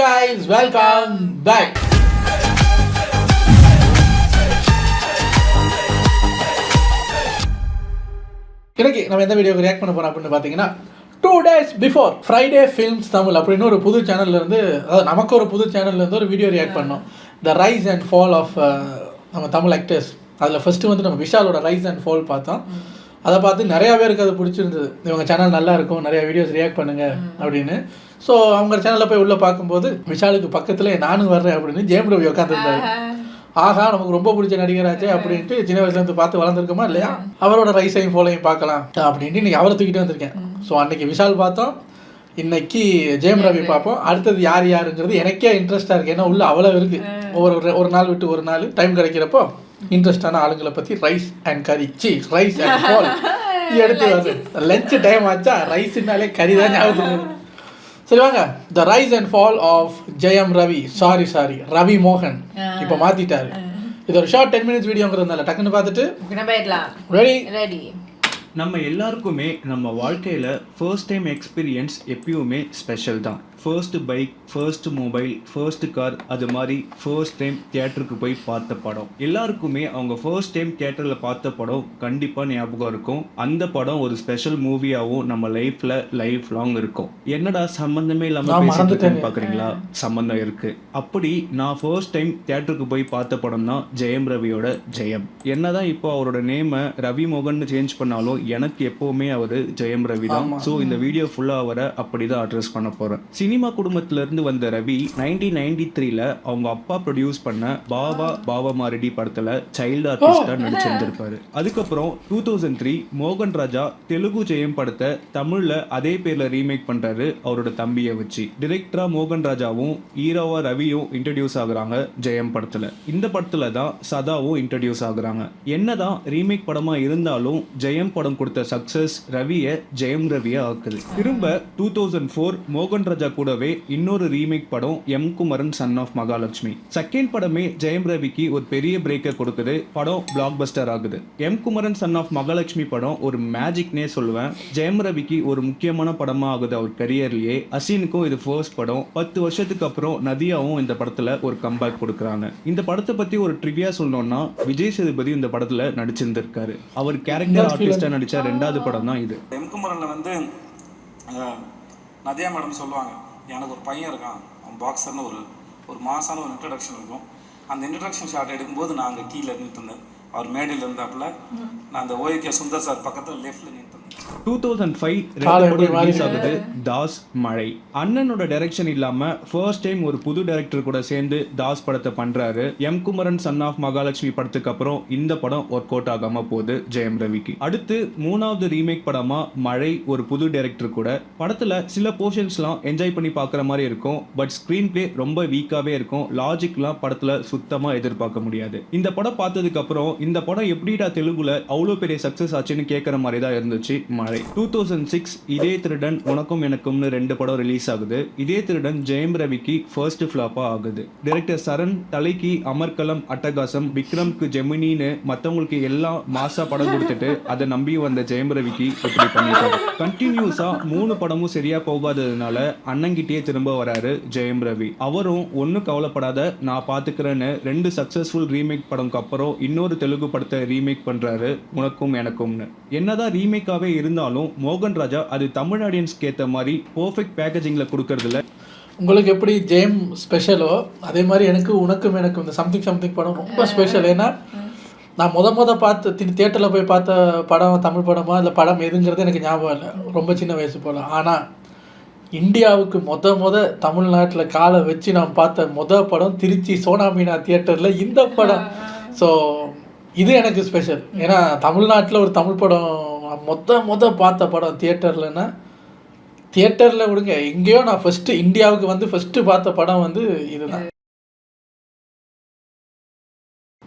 guys, welcome back. இன்னைக்கு நம்ம எந்த வீடியோக்கு ரியாக்ட் பண்ண போறோம் அப்படின்னு பார்த்தீங்கன்னா 2 days before Friday films Tamil அப்படின்னு ஒரு புது சேனல்ல இருந்து, அதாவது நமக்கு ஒரு புது சேனல்ல இருந்து ஒரு வீடியோ ரியாக்ட் பண்ணோம். த ரைஸ் அண்ட் ஃபால் ஆஃப் நம்ம தமிழ் ஆக்டர்ஸ். அதில் ஃபர்ஸ்ட் வந்து நம்ம விஷாலோட ரைஸ் அண்ட் ஃபால் பார்த்தோம். அதை பார்த்து நிறையா பேருக்கு அது பிடிச்சிருந்தது. இவங்க சேனல் நல்லா இருக்கும், நிறையா வீடியோஸ் ரியாக்ட் பண்ணுங்க அப்படின்னு. ஸோ அவங்க சேனலில் போய் உள்ளே பார்க்கும்போது விஷாலுக்கு பக்கத்தில் நானும் வர்றேன் அப்படின்னு ஜெயம் ரவி உட்காந்துருந்தாரு. ஆகா, நமக்கு ரொம்ப பிடிச்ச நடிகராச்சே அப்படின்ட்டு சின்ன வயசுலேருந்து பார்த்து வளர்ந்துருக்கோமா இல்லையா, அவரோட ரைஸையும் ஃபோலையும் பார்க்கலாம் அப்படின்ட்டு இன்றைக்கி அவரை தூக்கிட்டு வந்திருக்கேன். ஸோ அன்றைக்கி விஷால் பார்த்தோம், இன்னைக்கு ஜெயம் ரவி பார்ப்போம். அடுத்தது யாருங்கிறது எனக்கே இன்ட்ரெஸ்டாக இருக்குது. ஏன்னா உள்ள அவ்வளோ இருக்குது. ஒரு நாள் விட்டு ஒரு நாள் டைம் கிடைக்கிறப்போ இன்ட்ரெஸ்டான ஆளுங்களை பற்றி ரைஸ் அண்ட் கறி ரைஸ் அண்ட் ஃபால் எடுத்து வருது. லஞ்ச் டைம் ஆச்சா, ரைஸ்னாலே கறி தான் ஞாபகம். சரி வாங்க, the rise and fall of Jayam Ravi, sorry Ravi மோகன், இப்போ மாற்றிட்டாரு. இது ஒரு ஷார்ட் 10 minutes வீடியோங்கிறதுனால டக்குன்னு பார்த்துட்டு ரெடி. நம்ம எல்லாருக்குமே நம்ம வாழ்க்கையில் ஃபர்ஸ்ட் டைம் எக்ஸ்பீரியன்ஸ் எப்பயுமே ஸ்பெஷல் தான். First bike, first mobile, first car, அது மாதிரி ஃபர்ஸ்ட் டைம் தியேட்டருக்கு போய் பார்த்த படம். எல்லாருக்குமே அவங்க ஃபர்ஸ்ட் டைம் தியேட்டரில் பார்த்த படம் கண்டிப்பாக ஞாபகம் இருக்கும். அந்த படம் ஒரு ஸ்பெஷல் மூவியாகவும் நம்ம லைஃப்பில் லைஃப் லாங் இருக்கும். என்னடா சம்மந்தமே இல்லாமல் பேசிட்டு பார்க்குறீங்களா? சம்மந்தம் இருக்குது. அப்படி நான் ஃபர்ஸ்ட் டைம் தியேட்டருக்கு போய் பார்த்த படம் தான் ஜெயம் ரவியோட ஜெயம். என்னதான் இப்போ அவரோட நேமை ரவி மோகன் சேஞ்ச் பண்ணாலும் எனக்கு எப்போவுமே அவர் ஜெயம் ரவி தான். ஸோ இந்த வீடியோ ஃபுல்லாக அவரை அப்படி தான் அட்ரஸ் பண்ண போகிறேன். சினிமா குடும்பத்திலிருந்து வந்த ரவி 1993 அவங்க அப்பா ப்ரொடியூஸ் பண்ண பாவா மாரடி படத்துல சைல்டு ஆர்டிஸ்டா நடிச்சிருந்திருப்பாரு. அதுக்கப்புறம் 2003 மோகன் ராஜா தெலுங்கு ஜெயம் படத்தை தமிழ்ல அதே பேர்ல ரீமேக் பண்றாரு அவரோட தம்பியை வச்சு. டிரெக்டரா மோகன் ராஜாவும் ஹீரோவா ரவியும் இன்ட்ரடியூஸ் ஆகுறாங்க ஜெயம் படத்துல. இந்த படத்துல தான் சதாவும் இன்ட்ரடியூஸ் ஆகுறாங்க. என்னதான் ரீமேக் படமா இருந்தாலும் ஜெயம் படம் கொடுத்த சக்சஸ் ரவியை ஜெயம் ரவியா ஆக்குது. திரும்ப 2004 மோகன் ராஜா கூடவே இன்னொரு ரீமேக் படம் M Kumaran son of Mahalakshmi. Second படமே ஜெயம் ரவிக்கு ஒரு பெரிய பிரேக்கை கொடுக்குது. படம் பிளாக் பஸ்டர் ஆகுது. M Kumaran son of Mahalakshmi படம் ஒரு மேஜிக்னே சொல்லுவேன். ஜெயம் ரவிக்கு ஒரு முக்கியமான படமா ஆகுது அவர் கரியர்லயே. அசினுக்கும் இது ஃபர்ஸ்ட் படம். 10 வருஷத்துக்கு அப்புறம் நதியாவும் இந்த படத்துல ஒரு கம்பேக் கொடுக்குறாங்க. இந்த படத்தை பத்தி ஒரு ட்ரிவியா சொல்லணும்னா, விஜய் சேதுபதி இந்த படத்துல நடிச்சிருந்திருக்காரு. அவர் கேரக்டர் ஆர்டிஸ்டா நடிச்ச 2வது படம் தான் இது. எம் குமரன்ல வந்து நதியா மேடம் சொல்லுவாங்க, எனக்கு ஒரு பையன் இருக்கான், அவன் பாக்ஸர்னு ஒரு மாசான ஒரு இன்ட்ரடக்ஷன் இருக்கும். அந்த இன்ட்ரடக்ஷன் ஷாட் எடுக்கும்போது நான் அங்கே கீழே இருந்துட்டு இருந்தேன். அவர் மேடையில் இருந்தாப்புல, நான் அந்த ஓகே சுந்தர் சார் பக்கத்தில் லெஃப்டில் நின்று 2005 ரிலீஸ் ஆகுது தாஸ் மழை. அண்ணனோட டைரக்ஷன் இல்லாம ஃபர்ஸ்ட் டைம் ஒரு புது டைரக்டர் கூட சேர்ந்து தாஸ் படத்தை பண்றாரு. M Kumaran son of Mahalakshmi படத்துக்கு அப்புறம் இந்த படம் ஒர்க் அவுட் ஆகாம போகுது ஜெயம் ரவிக்கு. அடுத்து 3வது ரீமேக் படமா மழை, ஒரு புது டைரக்டர் கூட. படத்துல சில போர்ஷன்ஸ்லாம் என்ஜாய் பண்ணி பார்க்குற மாதிரி இருக்கும். பட் ஸ்கிரீன் பிளே ரொம்ப வீக்காவே இருக்கும். லாஜிக்லாம் படத்துல சுத்தமா எதிர்பார்க்க முடியாது. இந்த படம் பார்த்ததுக்கு அப்புறம் இந்த படம் எப்படிடா தெலுங்குல அவ்வளோ பெரிய சக்சஸ் ஆச்சுன்னு கேட்கற மாதிரி தான் இருந்துச்சு மழை. 2006 இதே திருடன் உனக்கும் எனக்கும்னு 2 படம் ரிலீஸ் ஆகுது. இதே திருடன் ஜெயம் ரவிக்கு ஃபர்ஸ்ட் ஃபிளாப்பா ஆகுது. டைரக்டர் சரண் தலைக்கு அமர்கலம், அட்டகாசம், விக்ரம்க்கு ஜெமினின்னு மற்றவங்களுக்கு எல்லாம் மாசா படம் கொடுத்துட்டு அதை நம்பி வந்த ஜெயம் ரவிக்கு இப்படி பண்ணிட்டாரு. கண்டினியூஸா 3 படமும் சரியா போகாததுனால அண்ணங்கிட்டே திரும்ப வராரு ஜெயம் ரவி. அவரும் ஒன்னும் கவலைப்படாத, நான் பாத்துக்கிறேன்னு 2 சக்சஸ்ஃபுல் ரீமேக் படம்க்கு அப்புறம் இன்னொரு தெலுங்கு படத்தை ரீமேக் பண்றாரு உனக்கும் எனக்கும்னு. என்னதான் ரீமேக்காவே இருந்தாலும் மோகன் ராஜா அது தமிழ் ஆடியன்ஸ்க்கு ஏற்ற மாதிரி பர்ஃபெக்ட் பேக்கேஜிங்ல கொடுக்கறதுல. உங்களுக்கு எப்படி ஜெயம் ஸ்பெஷலோ அதே மாதிரி எனக்கு உனக்கும் எனக்கும் இந்த சம்திங் படம் ரொம்ப ஸ்பெஷல். ஏன்னா நான் பார்த்து தியேட்டரில் போய் பார்த்த படம் தமிழ் படமா இல்லை படம் எதுங்கிறது எனக்கு ஞாபகம் இல்லை, ரொம்ப சின்ன வயசு போல். ஆனால் இந்தியாவுக்கு தமிழ்நாட்டில் காலை வச்சு நான் பார்த்த படம் திருச்சி சோனா மீனா தியேட்டரில் இந்த படம். ஸோ இது எனக்கு ஸ்பெஷல். ஏன்னா தமிழ்நாட்டில் ஒரு தமிழ் படம் பார்த்த படம் தியேட்டர்லன்னா, தியேட்டரில் விடுங்க எங்கேயோ நான் இந்தியாவுக்கு ஃபஸ்ட்டு பார்த்த படம் இதுதான்.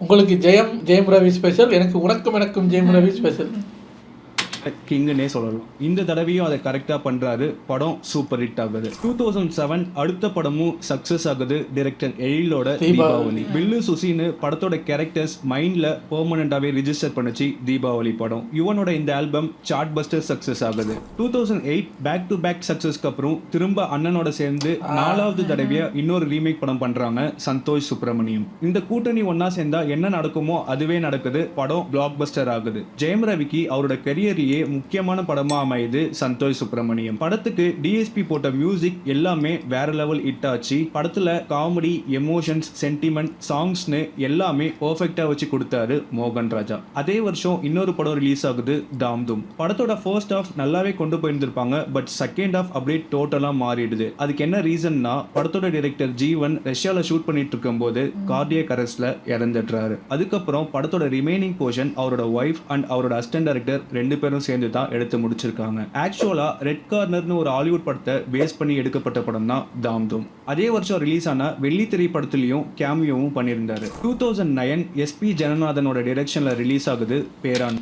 உங்களுக்கு ஜெயம் ரவி ஸ்பெஷல், எனக்கு உனக்கும் எனக்கும் ஜெயம் ரவி ஸ்பெஷல். கிங்குன்னே சொல்லலாம். இந்த தடவையும் அதை கரெக்டாக பண்ணுறாரு. படம் சூப்பர் ஹிட் ஆகுது. 2007 அடுத்த படமும் சக்ஸஸ் ஆகுது. டைரக்டர் எழிலோட தீபாவளி. பில்லு சுசின்னு படத்தோட கேரக்டர்ஸ் மைண்டில் பெர்மனண்டாகவே ரிஜிஸ்டர் பண்ணுச்சு தீபாவளி படம். யுவனோட இந்த ஆல்பம் சார்ட் பஸ்டர் சக்ஸஸ் ஆகுது. 2008 பேக் டு பேக் சக்ஸஸ்க்கு அப்புறம் திரும்ப அண்ணனோட சேர்ந்து 4வது தடவையா இன்னொரு ரீமேக் படம் பண்றாங்க சந்தோஷ் சுப்ரமணியம். இந்த கூட்டணி ஒன்னா சேர்ந்தா என்ன நடக்குமோ அதுவே நடக்குது. படம் பிளாக் பஸ்டர் ஆகுது. ஜெயம் ரவிக்கு அவரோட கரியரியே முக்கியமான படமா அமையுது சந்தோஷ் சுப்ரமணியம். படத்துக்கு டிஎஸ்பி போட்ட மியூசிக் எல்லாமே வேற லெவல் ஹிட் ஆச்சு. படத்துல காமெடி, எமோஷன்ஸ், சென்டிமெண்ட், சாங்ஸ்னு எல்லாமே பெர்ஃபெக்ட்டா வச்சு கொடுத்தாரு மோகன் ராஜா. அதே வருஷம் இன்னொரு படம் ரிலீஸ் ஆகுது தாம் தூம். படத்தோட ஃபர்ஸ்ட் ஹாஃப் நல்லாவே கொண்டு போயிருந்திருப்பாங்க. பட் செகண்ட் ஹாஃப் அப்படியே டோட்டலா மாறிடுது. அதுக்கு என்ன ரீசன்னா படத்தோட டைரக்டர் ஜீவன் ரஷ்யால ஷூட் பண்ணிட்டு இருக்கும்போது கார்டியக் அரெஸ்ட்ல இறந்துட்டாரு. அதுக்கப்புறம் படத்தோட ரிமைனிங் போர்ஷன் அவரோட ஒய்ஃப் அண்ட் அவரோட அசிஸ்டன்ட் டைரக்டர் 2 பேரும் சேர்ந்து தான் எடுத்து முடிச்சிருக்காங்க. ஆக்சுவலா ரெட் கார்னர்னு ஒரு ஹாலிவுட் படத்தை பேஸ் பண்ணி எடுக்கப்பட்ட படம் தான் தாம் தூம். அதே வருஷம் ரிலீஸ் ஆன வெள்ளி திரைப்படத்திலையும் கேமியோவும் பண்ணியிருந்தாரு. 2009 எஸ்பி ஜனநாதனோட டைரக்ஷன்ல ரிலீஸ் ஆகுது பேரான்.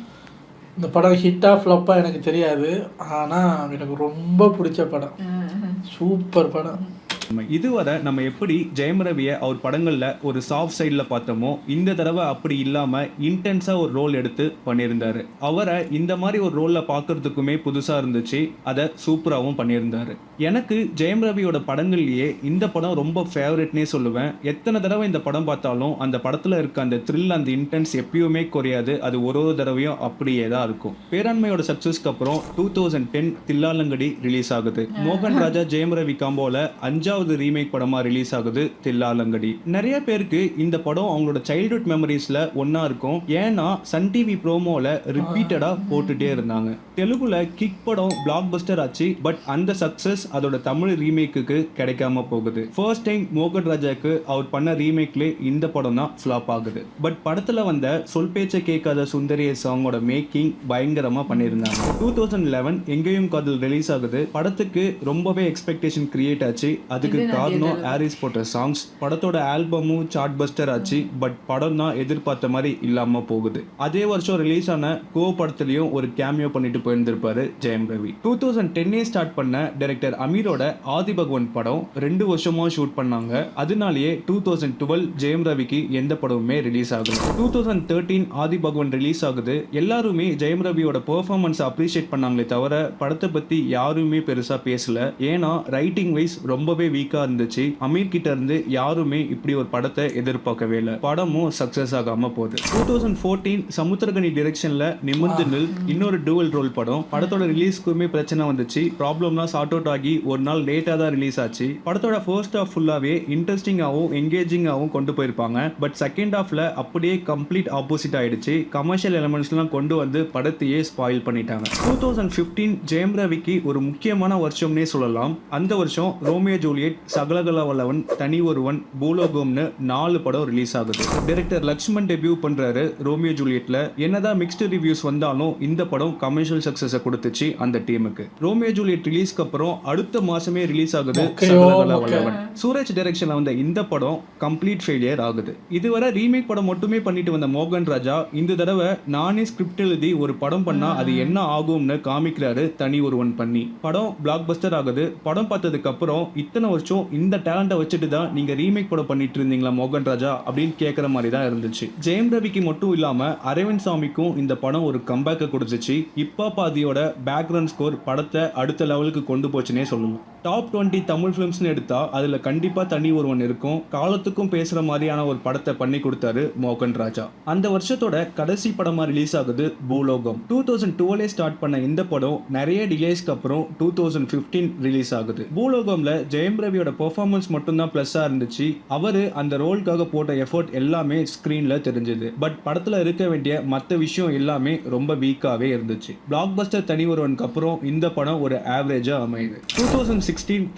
இந்த படம் ஹிட்டா ஃப்ளாப்பா எனக்கு தெரியாது, ஆனால் எனக்கு ரொம்ப பிடிச்ச படம். சூப்பர் படம். இதுவரை நம்ம எப்படி ஜெயம் ரவியை அவர் படங்கள்ல ஒரு சாஃப்ட் சைடில் பார்த்தோமோ இந்த தடவை அப்படி இல்லாம இன்டென்ஸா ஒரு ரோல் எடுத்து பண்ணியிருந்தாரு. அவரை இந்த மாதிரி ஒரு ரோல்ல பார்க்கறதுக்குமே புதுசா இருந்துச்சு. அதை சூப்பராகவும் பண்ணியிருந்தாரு. எனக்கு ஜெயம் ரவியோட படங்கள்லயே இந்த படம் ரொம்ப ஃபேவரட்னே சொல்லுவேன். எத்தனை தடவை இந்த படம் பார்த்தாலும் அந்த படத்துல இருக்க அந்த த்ரில், அந்த இன்டென்ஸ் எப்பயுமே குறையாது. அது ஒரு தடவையும் அப்படியே தான் இருக்கும். பேராண்மையோட சக்சஸ்க்கு அப்புறம் 2010 தில்லாலங்கடி ரிலீஸ் ஆகுது. மோகன் ராஜா ஜெயம் ரவி காம்போல 5வது ரீமேக் படமா ரிலீஸ் ஆகுது தில்லாலங்கடி. நிறைய பேருக்கு இந்த படம் அவங்களோட சைல்ட்ஹுட் மெமரிஸ்ல ஒன்னா இருக்கும். ஏன்னா சன் டிவி ப்ரோமோல ரிப்பீட்டடா போட்டுட்டே இருந்தாங்க. தெலுங்குல கிக் படம் பிளாக் பஸ்டர் ஆச்சு. பட் அந்த சக்சஸ் அதோட தமிழ் ரீமேக்கு கிடைக்காம போகுது. ஃபர்ஸ்ட் டைம் மோகன் ராஜாக்கு அவர் பண்ண ரீமேக்ல இந்த படம் தான் ஃபிளாப் ஆகுது. பட் படத்துல வந்த சொல் பேச்ச கேட்காத சுந்தரிய சாங்கோட மேக்கிங் பயங்கரமா பண்ணியிருந்தாங்க. 2011 எங்கேயும் காதல் ரிலீஸ் ஆகுது. படத்துக்கு ரொம்பவே எக்ஸ்பெக்டேஷன் கிரியேட் ஆச்சு. அதுக்கு காரணம் ஹாரிஸ் போட்ட சாங்ஸ். படத்தோட ஆல்பமும் சார்ட் பஸ்டர் ஆச்சு. பட் படம் தான் எதிர்பார்த்த மாதிரி இல்லாம போகுது. அதே வருஷம் ரிலீஸ் ஆன கோ படத்திலையும் ஒரு கேமியோ பண்ணிட்டு போயிருந்திருப்பாரு ஜெயம் ரவி. 2010 ஸ்டார்ட் பண்ண டைரக்டர் அமீரோட ஆதி பகவன் படம் 2 வருஷமா ஷூட் பண்ணாங்க. அதனாலேயே 2012 ஜெயம் ரவிக்கு எந்த படமுமே ரிலீஸ் ஆகல. 2013 ஆதி பகவன் ரிலீஸ் ஆகுது. எல்லாருமே ஜெயம் ரவியோட பெர்ஃபார்மன்ஸ் அப்ரிஷியேட் பண்ணாங்களே தவிர படத்தை பத்தி யாருமே பெருசா பேசல. ஏன்னா ரைட்டிங் வைஸ் ரொம்பவே வீக்கா இருந்துச்சு. அமீர் கிட்ட இருந்து யாருமே இப்படி ஒரு படத்தை எதிர்பார்க்கவே இல்லை. படமும் சக்சஸ் ஆகாம போகுது. 2014 சமுத்திரகனி டைரக்ஷன்ல நிமிர்ந்து நில் இன்னொரு டூவல் ரோல் படம். படத்தோட ரிலீஸ்க்குமே பிரச்சனை வந்துச்சு. ப்ராப்ளம்லாம் சார்ட் அவுட் ஆகி ஒரு நாள் லேட்டா தான் ரிலீஸ் ஆச்சு. படத்தோட ஃபர்ஸ்ட் ஹாஃப் ஃபுல்லாவே இன்ட்ரெஸ்டிங்காகவும் என்கேஜிங்காகவும் கொண்டு போயிருப்பாங்க. பட் செகண்ட் ஹாஃப்ல அப்படியே கம்ப்ளீட் ஆப்போசிட் ஆயிடுச்சு. கமர்ஷியல் எலிமெண்ட்ஸ்லாம் கொண்டு வந்து படத்தையே ஸ்பாயில் பண்ணிட்டாங்க. 2015 ஜெயம் ரவிக்கு ஒரு முக்கியமான வருஷம்னே சொல்லலாம். அந்த வருஷம் ரோமியோ ஜூலியட், சகலகலா வல்லவன், தனி ஒருவன், பூலோகம்னு 4 படம் ரிலீஸ் ஆகுது. டைரக்டர் லக்ஷ்மண் டெபியூ பண்றாரு ரோமியோ ஜூலியட்ல. என்னதான் மிக்ஸ்டு ரிவ்யூஸ் வந்தாலும் இந்த படம் கமர்ஷியல் சக்சஸ் கொடுத்துச்சு அந்த டீமுக்கு. ரோமியோ ஜூலியட் ரிலீஸ்க்கு அப்புறம் அடுத்த மாசமே ரிலீஸ் ஆகுது சகலகலா வல்லவன். சூரஜ் டைரக்ஷன்ல வந்த இந்த படம் கம்ப்ளீட் ஃபெயிலியர் ஆகுது. இதுவரை ரீமேக் படம் மட்டுமே பண்ணிட்டு வந்த மோகன் ராஜா இந்த தடவை நானே ஸ்கிரிப்ட் எழுதி ஒரு படம் பண்ணா அது என்ன ஆகும்னு காமிக்கிறாரு தனி ஒருவன் பண்ணி. படம் பிளாக் பஸ்டர் ஆகுது. படம் பார்த்ததுக்கு அப்புறம் இத்தனை வருஷம் இந்த டேலண்ட்டை வச்சுட்டு தான் நீங்க ரீமேக் படம் பண்ணிட்டு இருந்தீங்களா மோகன் ராஜா அப்படின்னு கேட்குற மாதிரி தான் இருந்துச்சு. ஜெயம் ரவிக்கு மட்டும் இல்லாம அரவிந்த் சாமிக்கும் இந்த படம் ஒரு கம்பேக்கை கொடுத்துச்சு. இப்பா பாதியோட பேக்ரவுண்ட் ஸ்கோர் படத்தை அடுத்த லெவலுக்கு கொண்டு போச்சுன்னே சொல்லணும். டாப் 20 தமிழ் ஃபிலிம்ஸ்னு எடுத்தா அதுல கண்டிப்பா தனி ஒருவன் இருக்கும். காலத்துக்கும் பேசுற மாதிரியான ஒரு படத்தை பண்ணி கொடுத்தாரு மோகன் ராஜா. அந்த வருஷத்தோட கடைசி படமா ரிலீஸ் ஆகுது பூலோகம். 2012 ஸ்டார்ட் பண்ண இந்த படம் நிறைய டிலேஸ்க்கு அப்புறம் 2015 ரிலீஸ் ஆகுது. பூலோகம்ல ஜெயம் ரவியோட பெர்ஃபார்மன்ஸ் மட்டும்தான் பிளஸ்ஸா இருந்துச்சு. அவரு அந்த ரோலுக்காக போட்ட எஃபோர்ட் எல்லாமே ஸ்கிரீன்ல தெரிஞ்சது. பட் படத்துல இருக்க வேண்டிய மற்ற விஷயம் எல்லாமே ரொம்ப வீக்காவே இருந்துச்சு. பிளாக் பஸ்டர் தனி ஒருவனுக்கு அப்புறம் இந்த படம் ஒரு ஆவரேஜா அமையுது. 2016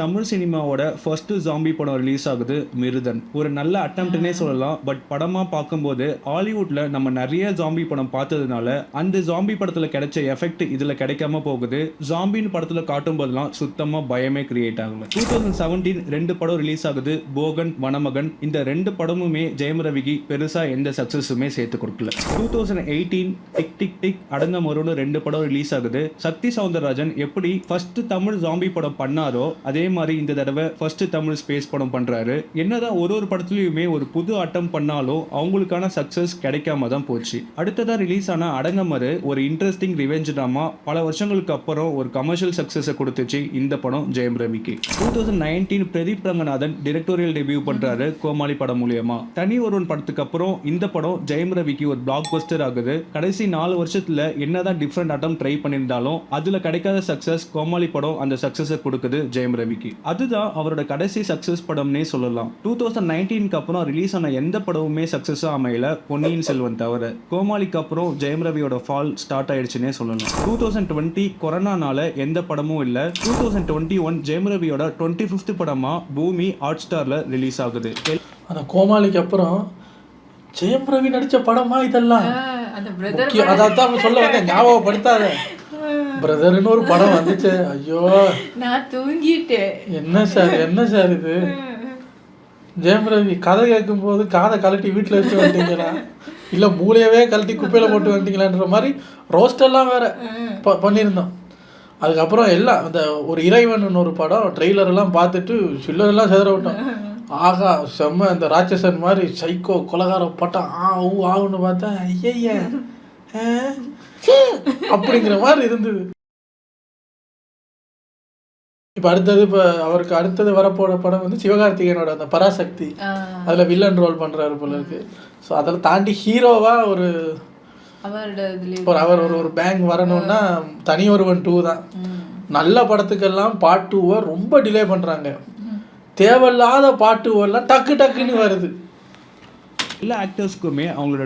தமிழ் சினிமாவோட ஃபர்ஸ்ட் ஜாம்பி படம் ரிலீஸ் ஆகுது மிருதன். ஒரு நல்ல அட்டெம்ப்ட்னே சொல்லலாம். பட் படமா பார்க்கும்போது ஹாலிவுட்ல நம்ம நிறைய ஜாம்பி படம் பார்த்ததுனால அந்த ஜாம்பி படத்துல கிடைச்ச எஃபெக்ட் இதுல கிடைக்காம போகுது. ஜாம்பின்னு படத்துல காட்டும் போதெல்லாம் சுத்தமா பயமே கிரியேட் ஆகல. 2017 2017 2 படம் ரிலீஸ் ஆகுது, போகன், வனமகன். இந்த 2 படமுமே ஜெயம் ரவிக்கு பெருசா எந்த சக்சஸுமே சேர்த்து கொடுக்கல. 2018 டிக் டிக் டிக் அடங்கம் வரும்னு 2 படம் ரிலீஸ் ஆகுது. சக்தி சௌந்தரராஜன் எப்படி ஃபர்ஸ்ட் தமிழ் ஜாம்பி படம் பண்ணாரோ அதே மாதிரி இந்த தடவை ஃபர்ஸ்ட் தமிழ் ஸ்பேஸ் படம் பண்றாரு. என்னதான் ஒரு படத்துலயுமே ஒரு புது அட்டம் பண்ணாலும் அவங்களுக்கான சக்சஸ் கிடைக்காம தான் போச்சு. அடுத்ததா ரிலீஸ் ஆன அடங்கமரு ஒரு இன்ட்ரெஸ்டிங் ரிவெஞ்ச் ட்ராமா. பல வருஷங்களுக்கு அப்புறம் ஒரு கமர்ஷியல் சக்சஸை கொடுத்துச்சு இந்த படம் ஜெயம் ரவிக்கு. 2019 பிரதீப் ரங்கநாதன் டைரக்டோரியல் டெபியூ பண்றாரு கோமாளி படம் மூலியமா. தனி ஒருவன் படத்துக்கு அப்புறம் இந்த படம் ஜெயம் ரவிக்கு ஒரு பிளாக் பஸ்டர் ஆகுது. கடைசி 4 வருஷத்துல என்னதான் டிஃப்ரெண்ட் அட்டம் ட்ரை பண்ணியிருந்தாலும் அதுல கிடைக்காத சக்சஸ் கோமாளி படம் அந்த சக்சஸை கொடுக்குது ஜெயம் ரவிக்கு. அதுதான் அவரோட கடைசி சக்சஸ் படம்னே சொல்லலாம். 2019க்கு அப்புறம் ரிலீஸ் ஆன எந்த படமுமே சக்சஸா அமையல பொன்னியின் செல்வன் தவிர. கோமாளிக்கு அப்புறம் ஜெயம் ரவியோட ஃபால் ஸ்டார்ட் ஆயிடுச்சுன்னே சொல்லலாம். 2020 கொரோனானால எந்த படமும் இல்ல. 2021 ஜெயம் ரவியோட 25th படமா பூமி ஹாட் ஸ்டார்ல ரிலீஸ் ஆகுது. அந்த கோமாளிக்கு அப்புறம் ஜெயம் ரவி நடிச்ச படமா இதெல்லாம்? அதான் சொல்ல வந்தேன், ஞாபகப்படுத்தாத. பிரதர்னு ஒரு படம் வந்துச்சு. ஐயோ நான் தூங்கிட்டேன். என்ன சார் இது? ஜெயம் ரவி கதை கேட்கும் போது காதை கழட்டி வீட்டில் வச்சு வந்துட்டீங்களா, இல்லை மூளையவே கழட்டி குப்பையில் போட்டு வந்துட்டீங்களான்ற மாதிரி ரோஸ்டெல்லாம் வேற பண்ணியிருந்தோம். அதுக்கப்புறம் எல்லாம் அந்த ஒரு இறைவன் ஒரு படம் ட்ரெய்லரெல்லாம் பார்த்துட்டு சில்லரெல்லாம் செதற விட்டோம். ஆகா செம்ம இந்த ராட்சசன் மாதிரி சைக்கோ கொலகார பட்டம் ஆகுன்னு பார்த்தா ஐய அப்படிங்கிற மாதிரி இருந்தது. இப்போ அவருக்கு அடுத்தது வரப்போற படம் வந்து சிவகார்த்திகேயனோட அந்த பராசக்தி, அதில் வில்லன் ரோல் பண்ணுறாரு போல இருக்கு. ஸோ அதில் தாண்டி ஹீரோவா அவர் ஒரு பேங்க் வரணும்னா தனி ஒருவன் 2 தான். நல்ல படத்துக்கெல்லாம் பார்ட் 2 ரொம்ப டிலே பண்ணுறாங்க. தேவையில்லாத பார்ட் 2 எல்லாம் டக்குன்னு வருது. எல்லா ஆக்டர்ஸ்க்குமே அவங்களோட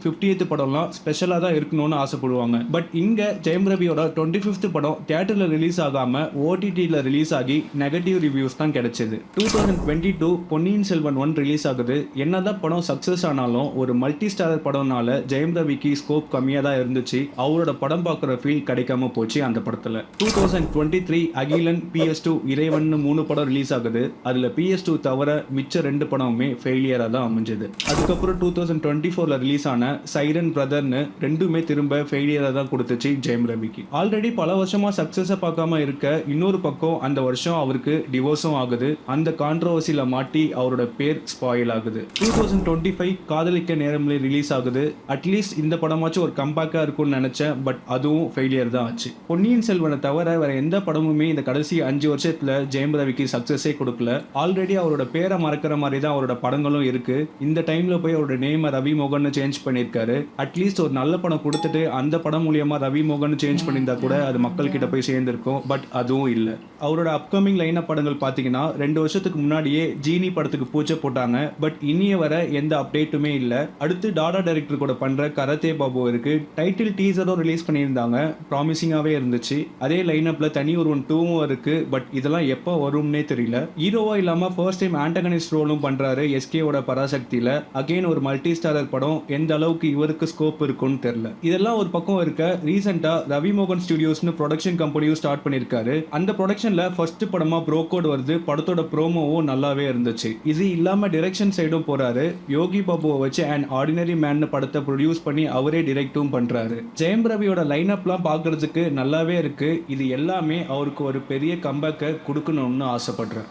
50th படம்லாம் ஸ்பெஷலாக தான் இருக்கணும்னு ஆசைப்படுவாங்க. பட் இங்கே ஜெயம் ரவியோட 25th படம் தியேட்டரில் ரிலீஸ் ஆகாமல் ஓடிடியில் ரிலீஸ் ஆகி நெகட்டிவ் ரிவ்யூஸ் தான் கிடைச்சது. 2022 பொன்னியின் செல்வன் 1 ரிலீஸ் ஆகுது. என்னதான் படம் சக்ஸஸ் ஆனாலும் ஒரு மல்டி ஸ்டாரர் படம்னால ஜெயம் ரவிக்கு ஸ்கோப் கம்மியாக தான் இருந்துச்சு. அவரோட படம் பார்க்குற ஃபீல் கிடைக்காம போச்சு அந்த படத்தில். 2023 அகிலன், PS2, இறைவன் 3 படம் ரிலீஸ் ஆகுது. அதில் PS2 தவிர மிச்ச 2 படமுமே ஃபெயிலியராக தான் அமைஞ்சது. அதுக்கப்புறம் 2024 ரிலீஸ் ஆன சைரன் பிரதர்னு 2மே திரும்ப ஃபெயிலியராக தான் கொடுத்துச்சு ஜெயம் ரவிக்கு. ஆல்ரெடி பல வருஷமா சக்சஸை பார்க்காம இருக்க இன்னொரு பக்கம் அந்த வருஷம் அவருக்கு டிவோர்ஸும் ஆகுது. அந்த கான்ட்ரோவர்சியில் மாட்டி அவரோட பேர் ஸ்பாயில் ஆகுது. 2025 காதலிக்க நேரமில்லை ரிலீஸ் ஆகுது. அட்லீஸ்ட் இந்த படமாச்சும் ஒரு கம்பேக்காக இருக்கும்னு நினைச்சேன். பட் அதுவும் ஃபெயிலியர் தான் ஆச்சு. பொன்னியின் செல்வனை தவிர வேற எந்த படமுமே இந்த கடைசி 5 வருஷத்துல ஜெயம் ரவிக்கு சக்சஸே கொடுக்கல. ஆல்ரெடி அவரோட பேரை மறக்கிற மாதிரி தான் அவரோட படங்களும் இருக்கு. இந்த டைம்ல போய் அவரோட நேமை ரவி மோகன் சேஞ்ச் பண்ணியிருக்காரு. அட்லீஸ்ட் ஒரு நல்ல படம் கொடுத்துட்டு அந்த படம் மூலியமா ரவி மோகன் சேஞ்ச் பண்ணியிருந்தா கூட அது மக்கள் கிட்ட போய் சேர்ந்திருக்கும். பட் அதுவும் இல்லை. அவரோட அப்கமிங் லைன் அப் படங்கள் பார்த்தீங்கன்னா 2 வருஷத்துக்கு முன்னாடியே ஜீனி படத்துக்கு பூச்சை போட்டாங்க. பட் இனிய வர எந்த அப்டேட்டுமே இல்லை. அடுத்து டாடா டைரக்டர் கூட பண்ற கராத்தே பாபு இருக்கு. டைட்டில் டீசரும் ரிலீஸ் பண்ணியிருந்தாங்க. ப்ராமிசிங்காவே இருந்துச்சு. அதே லைன் அப்ல தனி ஒருவன் 2வும் இருக்கு. பட் இதெல்லாம் எப்போ வரும்னே தெரியல. ஹீரோவா இல்லாம ஃபர்ஸ்ட் டைம் ஆண்டகனிஸ்ட் ரோலும் பண்றாரு எஸ்கேவோட பராசக்தியில. அகைன் ஒரு மல்டி ஸ்டாரர் படம். எந்த அளவுக்கு இவருக்கு ஸ்கோப் இருக்குன்னு தெரியல. இதெல்லாம் ஒரு பக்கம் இருக்க, ரீசெண்டா ரவி மோகன் ஸ்டுடியோஸ்னு ப்ரொடக்ஷன் கம்பெனியும் ஸ்டார்ட் பண்ணிருக்காரு. அந்த ப்ரொடக்ஷன்ல ஃபர்ஸ்ட் படமா ப்ரோகோட் வருது. படத்தோட ப்ரோமோவும் நல்லாவே இருந்துச்சு. இது இல்லாம டைரக்ஷன் சைடும் போறாரு. யோகி பாபுவை வச்சு அண்ட் ஆர்டினரி மேன் படத்தை ப்ரொடியூஸ் பண்ணி அவரே டிரெக்டும் பண்றாரு. ஜெயம் ரவியோட லைன் அப்லாம் பார்க்கறதுக்கு நல்லாவே இருக்கு. இது எல்லாமே அவருக்கு ஒரு பெரிய கம்பேக்கை கொடுக்கணும்னு ஆசைப்படுறேன்.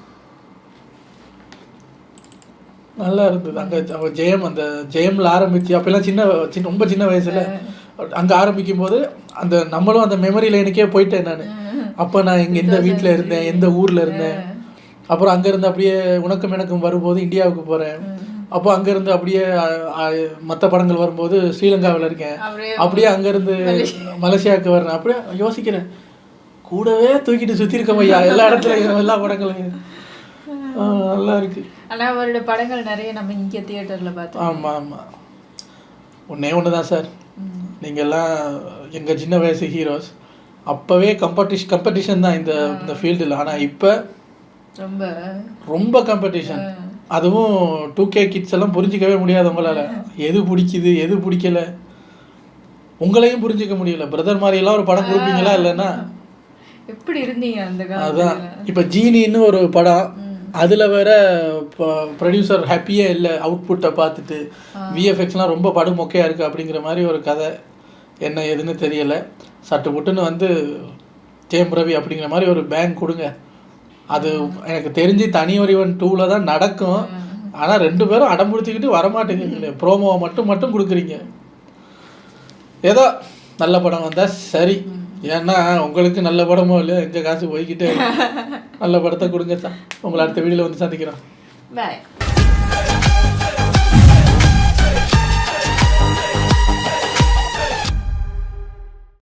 நல்லா இருந்தது. அங்கே அந்த ஜெயம்ல ஆரம்பிச்சு அப்பெல்லாம் ரொம்ப சின்ன வயசுல அங்கே ஆரம்பிக்கும் போது அந்த நம்மளும் அந்த மெமரி லைனுக்கே போயிட்டேன் நான். அப்போ நான் எந்த வீட்டில் இருந்தேன், எந்த ஊரில் இருந்தேன். அப்புறம் அங்கேருந்து அப்படியே உனக்கும் எனக்கும் வரும்போது இந்தியாவுக்கு போகிறேன். அப்போ அங்கேருந்து அப்படியே மற்ற படங்கள் வரும்போது ஸ்ரீலங்காவில் இருக்கேன். அப்படியே அங்கேருந்து மலேசியாவுக்கு வர்றேன். அப்படியே யோசிக்கிறேன், கூடவே தூக்கிட்டு சுற்றி இருக்கோம் ஐயா எல்லா இடத்துலையும் எல்லா படங்களையும். நல்லா இருக்கு. ஆனால் அவரோட படங்கள் நிறைய நம்ம இங்கே தியேட்டரில் பார்த்தோம். ஆமாம். ஒன்று தான் சார், நீங்கள்லாம் எங்கள் சின்ன வயசு ஹீரோஸ். அப்போவே கம்பெட்டிஷன் தான் இந்த ஃபீல்டில். ஆனால் இப்போ ரொம்ப காம்படிஷன். அதுவும் 2K கிட்ஸ் எல்லாம் புரிஞ்சிக்கவே முடியாது உங்களால். எது பிடிக்குது எது பிடிக்கல உங்களையும் புரிஞ்சிக்க முடியல. பிரதர் மாதிரியெல்லாம் ஒரு படம் கொடுப்பீங்களா? இல்லைன்னா எப்படி இருந்தீங்க அந்த அதான். இப்போ ஜீனின்னு ஒரு படம் அதில் வேற ப்ரொடியூசர் ஹாப்பியே இல்லை அவுட்புட்டை பார்த்துட்டு, விஎஃப்எக்ஸ்லாம் ரொம்ப படுமொக்கையாக இருக்குது அப்படிங்கிற மாதிரி ஒரு கதை. என்ன எதுன்னு தெரியலை. சட்டு புட்டுன்னு வந்து ஜெயம் ரவி அப்படிங்கிற மாதிரி ஒரு பேங்க் கொடுங்க. அது எனக்கு தெரிஞ்சு தனி ஒருவன் 2ல் தான் நடக்கும். ஆனால் 2 பேரும் அடம்புடுத்திக்கிட்டு வரமாட்டேங்கிறீங்களே, ப்ரோமோவை மட்டும் கொடுக்குறீங்க. ஏதோ நல்ல படம் வந்தால் சரி. ஏன்னா உங்களுக்கு நல்ல படமோ இல்லையோ எங்கள் காசு போய்கிட்டே நல்ல படத்தை கொடுங்க சார். உங்களை அடுத்த வீடியோவில் வந்து சந்திக்கிறோம். பாய்.